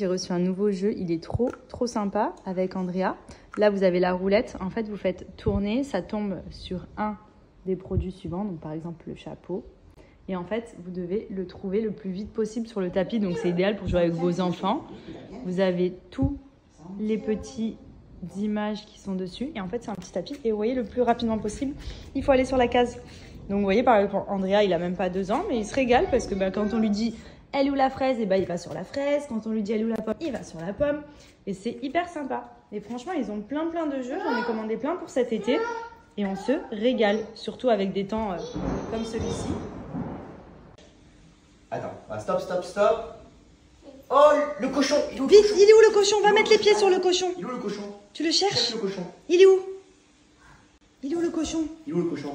J'ai reçu un nouveau jeu, il est trop sympa avec Andrea. Là, vous avez la roulette. En fait, vous faites tourner, ça tombe sur un des produits suivants. Donc, par exemple, le chapeau. Et en fait, vous devez le trouver le plus vite possible sur le tapis. Donc, c'est idéal pour jouer avec vos enfants. Vous avez tous les petites images qui sont dessus. Et en fait, c'est un petit tapis. Et vous voyez, le plus rapidement possible, il faut aller sur la case. Donc, vous voyez, par exemple, Andrea, il n'a même pas 2 ans, mais il se régale parce que quand on lui dit « Elle est où la fraise ?» et il va sur la fraise. Quand on lui dit « Elle est où la pomme ?» il va sur la pomme. Et c'est hyper sympa. Et franchement, ils ont plein de jeux. J'en ai commandé plein pour cet été. Et on se régale, surtout avec des temps comme celui-ci. Attends, stop. Oh, le cochon. Vite, il est où le cochon? Va mettre les pieds sur le cochon. Il est où le cochon? Tu le cherches? Cherche le cochon. Il est où? Il est où le cochon? Il est où le cochon?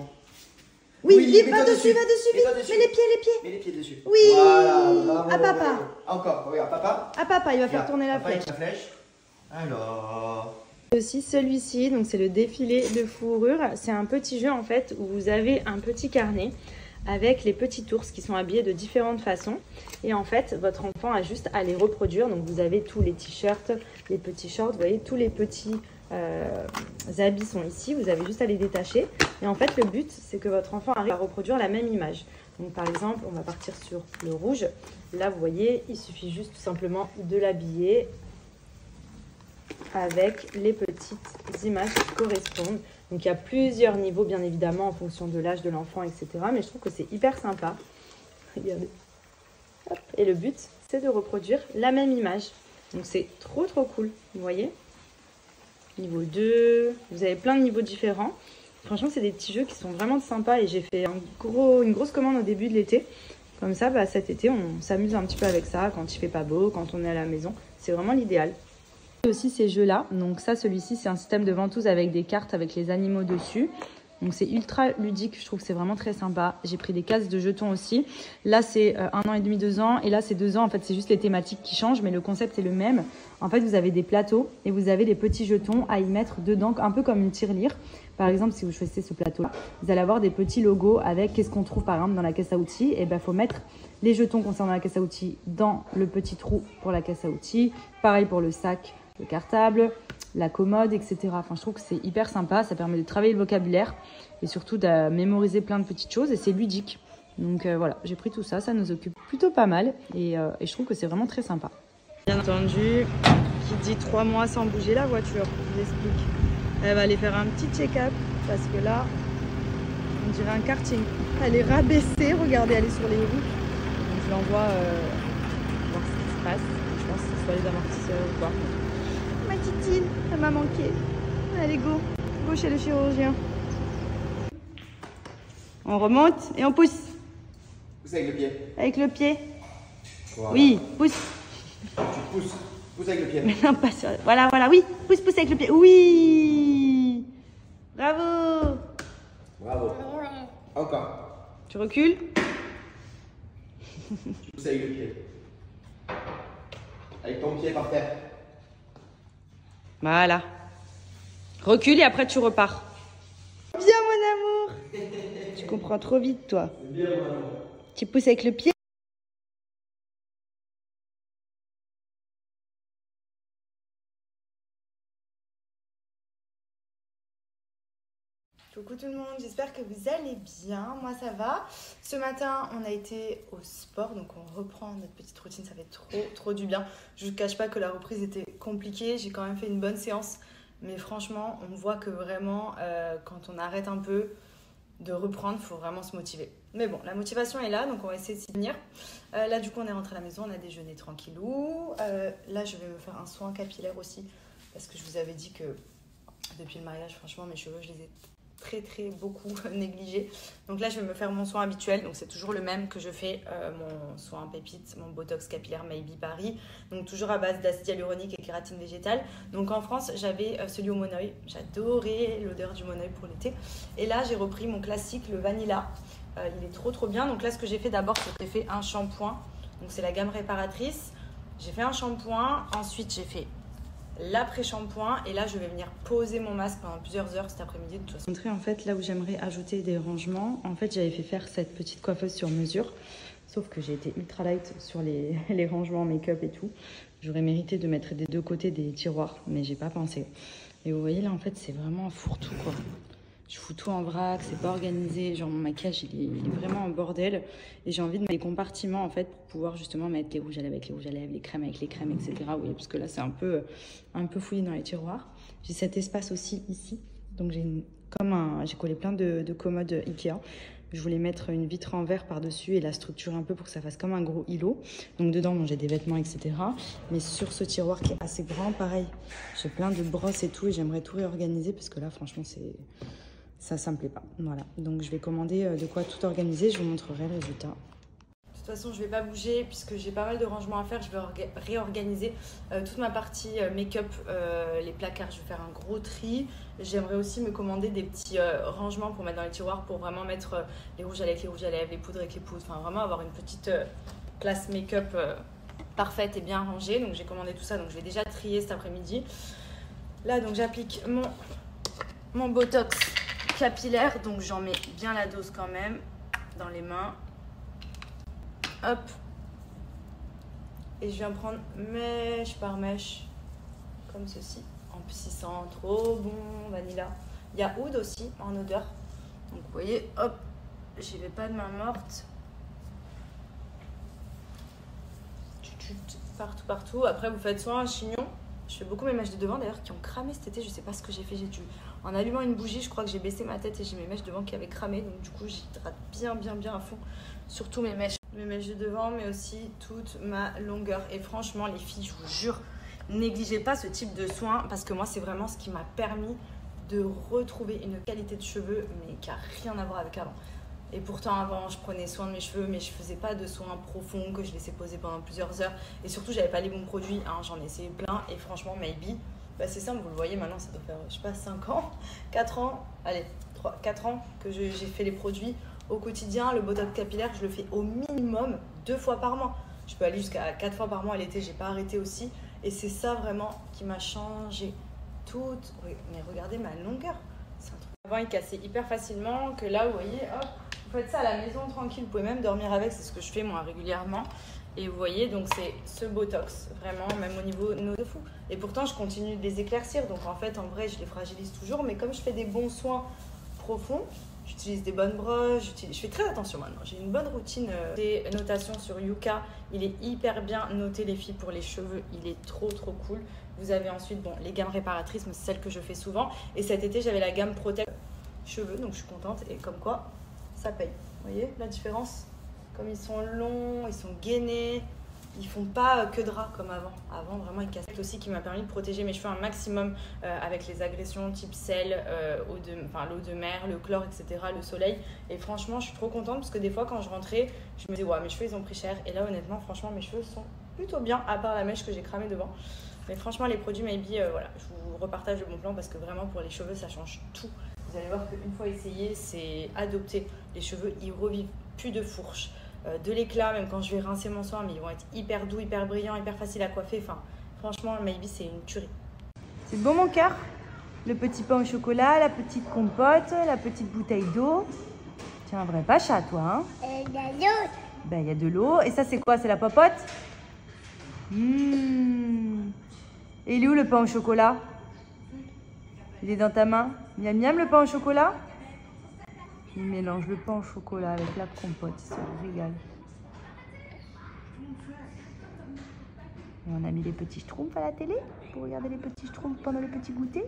Oui, vite, va dessus, vite. Mets les pieds. Mets les pieds dessus. Oui. Voilà, bravo, à papa. bravo. Encore, regarde, papa. À papa, il va faire Regarde, tourner la papa flèche. avec la flèche. Alors... Aussi celui-ci, donc c'est le défilé de fourrure. C'est un petit jeu en fait où vous avez un petit carnet avec les petits ours qui sont habillés de différentes façons. Et en fait, votre enfant a juste à les reproduire. Donc vous avez tous les t-shirts, les petits shorts, vous voyez, tous les petits habits sont ici. Vous avez juste à les détacher. Et en fait, le but, c'est que votre enfant arrive à reproduire la même image. Donc par exemple, on va partir sur le rouge. Là, vous voyez, il suffit juste tout simplement de l'habiller avec les petites images qui correspondent. Donc il y a plusieurs niveaux bien évidemment en fonction de l'âge de l'enfant, etc. Mais je trouve que c'est hyper sympa. Regardez. Hop. Et le but, c'est de reproduire la même image. Donc c'est trop cool, vous voyez. Niveau 2, vous avez plein de niveaux différents. Franchement, c'est des petits jeux qui sont vraiment sympas et j'ai fait une grosse commande au début de l'été. Comme ça, cet été, on s'amuse un petit peu avec ça quand il fait pas beau, quand on est à la maison. C'est vraiment l'idéal. Aussi ces jeux-là. Donc ça, celui-ci, c'est un système de ventouse avec des cartes avec les animaux dessus. Donc c'est ultra ludique, je trouve que c'est vraiment très sympa. J'ai pris des cases de jetons aussi. Là, c'est 1 an et demi, 2 ans. Et là, c'est 2 ans. En fait, c'est juste les thématiques qui changent, mais le concept est le même. En fait, vous avez des plateaux et vous avez des petits jetons à y mettre dedans, un peu comme une tirelire. Par exemple, si vous choisissez ce plateau-là, vous allez avoir des petits logos avec qu'est-ce qu'on trouve par exemple dans la caisse à outils. Et faut mettre les jetons concernant la caisse à outils dans le petit trou pour la caisse à outils. Pareil pour le sac, le cartable, la commode, etc. Enfin, je trouve que c'est hyper sympa. Ça permet de travailler le vocabulaire et surtout de mémoriser plein de petites choses. Et c'est ludique. Donc voilà, j'ai pris tout ça. Ça nous occupe plutôt pas mal. Et je trouve que c'est vraiment très sympa. Bien entendu, qui dit 3 mois sans bouger la voiture, je l'explique. Elle va aller faire un petit check-up parce que là, on dirait un karting. Elle est rabaissée. Regardez, elle est sur les roues. Donc je l'envoie voir ce qui se passe. Je pense que ce soit les amortisseurs ou quoi. Ma titine, elle m'a manqué. Allez, go chez le chirurgien. On remonte et on pousse. Pousse avec le pied. Avec le pied. Voilà. Oui, pousse. Tu pousses. Pousse avec le pied. Mais non, pas sur... Voilà, oui. Pousse avec le pied. Oui. Bravo. Bravo. Encore. Tu recules. Tu pousses avec le pied. Avec ton pied par terre. Voilà. Recule et après tu repars. Bien mon amour. Tu comprends trop vite toi. Bien mon amour. Tu pousses avec le pied. Coucou tout le monde, j'espère que vous allez bien. Moi ça va. Ce matin on a été au sport, donc on reprend notre petite routine, ça fait trop du bien. Je ne vous cache pas que la reprise était compliquée, j'ai quand même fait une bonne séance. Mais franchement, on voit que vraiment, quand on arrête un peu de reprendre, il faut vraiment se motiver. Mais bon, la motivation est là, donc on va essayer de s'y tenir. Là, du coup, on est rentré à la maison, on a déjeuné tranquillou. Là, je vais me faire un soin capillaire aussi, parce que je vous avais dit que depuis le mariage, franchement, mes cheveux, je les ai très beaucoup négligés. Donc là, je vais me faire mon soin habituel. Donc c'est toujours le même que je fais, mon soin pépite, mon botox capillaire Maybe Paris. Donc toujours à base d'acide hyaluronique et kératine végétale. Donc en France, j'avais celui au Moneuil. J'adorais l'odeur du Moneuil pour l'été. Et là, j'ai repris mon classique, le Vanilla. Il est trop bien. Donc là, ce que j'ai fait d'abord, c'est que j'ai fait un shampoing. Donc c'est la gamme réparatrice. J'ai fait un shampoing. Ensuite, j'ai fait l'après-shampoing et là je vais venir poser mon masque pendant plusieurs heures cet après-midi. De toute façon, en fait, là où j'aimerais ajouter des rangements, en fait j'avais fait faire cette petite coiffeuse sur mesure, sauf que j'ai été ultra light sur les rangements make-up et tout. J'aurais mérité de mettre des deux côtés des tiroirs, mais j'ai pas pensé. Et vous voyez là, en fait, c'est vraiment un fourre-tout, quoi. Je fous tout en vrac, c'est pas organisé. Genre mon maquillage, il est vraiment en bordel. Et j'ai envie de mettre des compartiments, en fait, pour pouvoir justement mettre les rouges à lèvres avec les rouges à lèvres, les crèmes avec les crèmes, etc. Vous voyez, parce que là, c'est un peu fouillé dans les tiroirs. J'ai cet espace aussi ici. Donc j'ai collé plein de commodes Ikea. Je voulais mettre une vitre en verre par-dessus et la structurer un peu pour que ça fasse comme un gros îlot. Donc dedans, bon, j'ai des vêtements, etc. Mais sur ce tiroir qui est assez grand, pareil, j'ai plein de brosses et tout. Et j'aimerais tout réorganiser parce que là, franchement, ça me plaît pas. Voilà. Donc je vais commander de quoi tout organiser. Je vous montrerai le résultat. De toute façon, je ne vais pas bouger puisque j'ai pas mal de rangements à faire. Je vais réorganiser toute ma partie make-up, les placards. Je vais faire un gros tri. J'aimerais aussi me commander des petits rangements pour mettre dans les tiroirs pour vraiment mettre les rouges à lèvres, les rouges à lèvres, les poudres avec les poudres. Enfin, vraiment avoir une petite classe make-up parfaite et bien rangée. Donc, j'ai commandé tout ça. Donc, je vais déjà trier cet après-midi. Là, donc, j'applique mon Botox capillaire. Donc, j'en mets bien la dose quand même dans les mains. Hop, et je viens prendre mèche par mèche, comme ceci, en puissant, trop bon, vanilla. Il y a oud aussi en odeur, donc vous voyez, hop, j'y vais pas de main morte. Partout. Après, vous faites soit un chignon. Je fais beaucoup mes mèches de devant d'ailleurs qui ont cramé cet été. Je sais pas ce que j'ai fait. En allumant une bougie, je crois que j'ai baissé ma tête et j'ai mes mèches devant qui avaient cramé. Donc du coup, j'hydrate bien à fond. Surtout mes mèches de devant, mais aussi toute ma longueur. Et franchement, les filles, je vous jure, négligez pas ce type de soin parce que moi, c'est vraiment ce qui m'a permis de retrouver une qualité de cheveux, mais qui a rien à voir avec avant. Et pourtant, avant, je prenais soin de mes cheveux, mais je faisais pas de soins profonds que je laissais poser pendant plusieurs heures. Et surtout, j'avais pas les bons produits. Hein. J'en ai essayé plein. Et franchement, Maybe, bah, c'est simple, vous le voyez maintenant, ça doit faire, je sais pas, 5 ans, 4 ans, allez, 4 ans que j'ai fait les produits au quotidien. Le Botox capillaire, je le fais au minimum 2 fois par mois. Je peux aller jusqu'à 4 fois par mois à l'été, j'ai pas arrêté aussi. Et c'est ça vraiment qui m'a changé toute. Oui, mais regardez ma longueur. C'est un truc. Avant, il cassait hyper facilement, que là, vous voyez, hop. Vous faites ça à la maison tranquille, vous pouvez même dormir avec, c'est ce que je fais moi régulièrement. Et vous voyez, donc c'est ce Botox, vraiment, même au niveau de fou. Et pourtant, je continue de les éclaircir, donc en fait, en vrai, je les fragilise toujours. Mais comme je fais des bons soins profonds, j'utilise des bonnes brosses, je fais très attention maintenant. J'ai une bonne routine des notations sur Yuka. Il est hyper bien noté, les filles, pour les cheveux. Il est trop cool. Vous avez ensuite les gammes réparatrices, mais c'est celle que je fais souvent. Et cet été, j'avais la gamme Protect cheveux, donc je suis contente. Et comme quoi, ça paye. Vous voyez la différence? Comme ils sont longs, ils sont gainés, ils font pas que drap comme avant. Avant, vraiment, ils cassaient aussi, qui m'a permis de protéger mes cheveux un maximum avec les agressions type sel, l'eau de mer, le chlore, etc., le soleil. Et franchement, je suis trop contente parce que des fois, quand je rentrais, je me disais, ouais, mes cheveux, ils ont pris cher. Et là, honnêtement, franchement, mes cheveux sont plutôt bien, à part la mèche que j'ai cramée devant. Mais franchement, les produits Maybe, voilà, je vous repartage le bon plan parce que vraiment, pour les cheveux, ça change tout. Vous allez voir qu'une fois essayé, c'est adopté. Les cheveux, ils revivent plus de fourche, de l'éclat, même quand je vais rincer mon soin, mais ils vont être hyper doux, hyper brillants, hyper faciles à coiffer. Enfin, franchement, Maybe, c'est une tuerie. C'est beau, mon cœur? Le petit pain au chocolat, la petite compote, la petite bouteille d'eau. Tu es un vrai pacha, toi, hein? Il y a de l'eau. Ben, il y a de l'eau. Et ça, c'est quoi? C'est la popote? Et il est où, le pain au chocolat? Il est dans ta main. Miam miam, le pain au chocolat? Il mélange le pain au chocolat avec la compote, il se régale. Et on a mis les petits schtroumpfs à la télé pour regarder les petits schtroumpfs pendant le petit goûter.